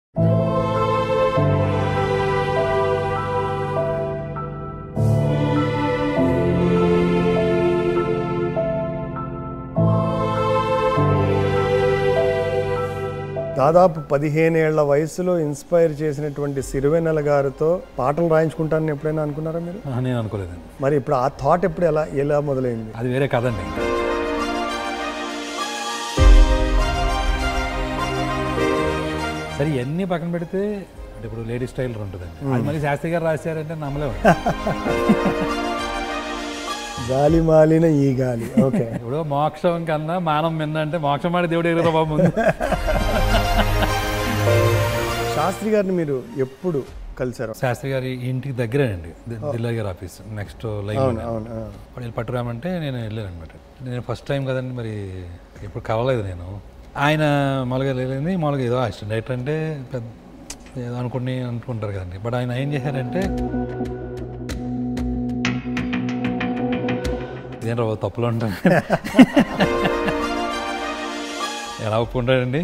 దాదాపు 15 ఏళ్ల వయసులో ఇన్స్పైర్ చేసినటువంటి సిరివెన్నెల గారితో పాటలు రాయించుకుంటానని ఎప్పుడైనా అనుకున్నారా మీరు? నేను అనుకోలేదండి. మరి ఇప్పుడు ఆ థాట్ ఎప్పుడు ఎలా మొదలైంది? అది వేరే కదండి. సరే ఇవన్నీ పక్కన పెడితే అంటే ఇప్పుడు లేడీ స్టైల్ ఉంటుందండి, అది మళ్ళీ శాస్త్రి గారు రాశారంటే నమ్మలేము. గాలి మాలిన ఈ గాలి. ఓకే, ఇప్పుడు మోక్షం కన్నా మానం మిన్న అంటే మోక్షం మాట దేవుడు ఎదురు బాబు ముందు. శాస్త్రి గారిని మీరు ఎప్పుడు కలిసారు? శాస్త్రి గారి ఇంటికి దగ్గరేనండి, దిల్లా గారి ఆఫీస్ నెక్స్ట్ లైన్. వాళ్ళు పట్టురామంటే నేను వెళ్ళాను అనమాట. నేను ఫస్ట్ టైం కదండి, మరి ఎప్పుడు కలవలేదు నేను. ఆయన మామూలుగా వెళ్ళింది, మామూలుగా ఏదో అసిస్టెంట్ డైరెక్టర్ అంటే పెద్ద ఏదో అనుకుంటారు కదండి. బట్ ఆయన ఏం చేశారంటే ఇదేంటో తప్పులు ఉంటాను ఎలా ఒప్పుకుంటాడండి,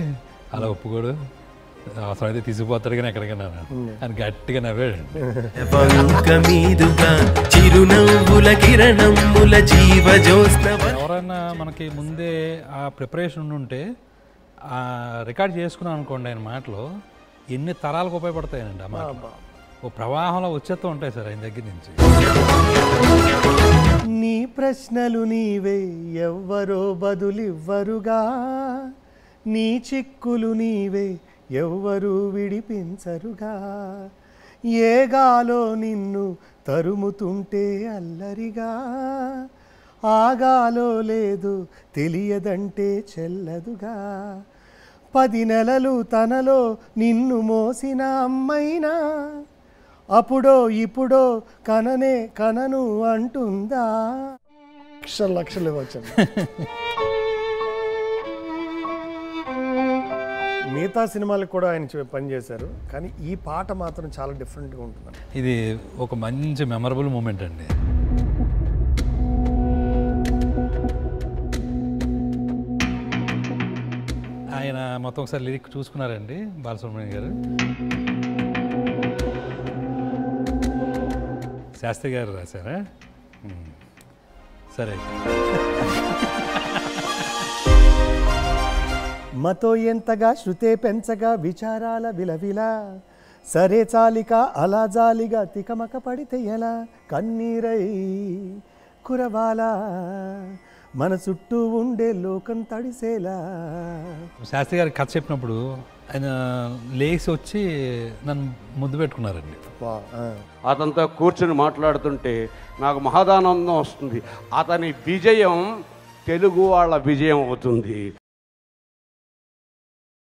అలా ఒప్పుకోడు, అవసరం అయితే తీసుకుపోతాడు కానీ ఎక్కడికైనా అని గట్టిగా నవ్వాడండి. ఎవరైనా మనకి ముందే ఆ ప్రిపరేషన్ ఉంటే ఆ రికార్డ్ చేసుకున్నాం అనుకోండి, ఆయన మాటలు ఎన్ని తరాలకు ఉపయోగపడతాయండి. ఆ మాట ఓ ప్రవాహంలో వచ్చేస్తూ ఉంటాయి సార్ ఆయన దగ్గర నుంచి. నీ ప్రశ్నలు నీవే, ఎవ్వరో బదులివ్వరుగా, నీ చిక్కులు నీవే, ఎవ్వరూ విడిపించరుగా, ఏగాలో నిన్ను తరుముతుంటే అల్లరిగా, ఆగాలో లేదు తెలియదంటే చెల్లదుగా, 10 నెలలు తనలో నిన్ను మోసిన అమ్మైనా అప్పుడో ఇప్పుడో కనను అంటుందా. లక్షలు ఇవ్వచ్చండి. మిగతా సినిమాలకు కూడా ఆయన పనిచేశారు, కానీ ఈ పాట మాత్రం చాలా డిఫరెంట్గా ఉంటుంది. ఇది ఒక మంచి మెమరబుల్ మూమెంట్ అండి. ఆయన మొత్తం ఒకసారి లిరిక్ చూసుకున్నారండి బాలసుబ్రహ్మణ్యం గారు. శాస్త్రి గారు రాశారా? సరే. మతో ఎంతగా శృతే పెంచగా విచారాల విలవిలా, సరే చాలిక అలా జాలిగా తికమక పడితే ఎలా, కన్నీరై కురవాలా మన చుట్టూ ఉండే లోకం తడిసేలా. శాస్త్రి గారికి కథ చెప్పినప్పుడు ఆయన లేచి వచ్చి నన్ను ముద్దు పెట్టుకున్నారండి. అతనితో కూర్చుని మాట్లాడుతుంటే నాకు మహదానందం వస్తుంది. అతని విజయం తెలుగు వాళ్ళ విజయం అవుతుంది.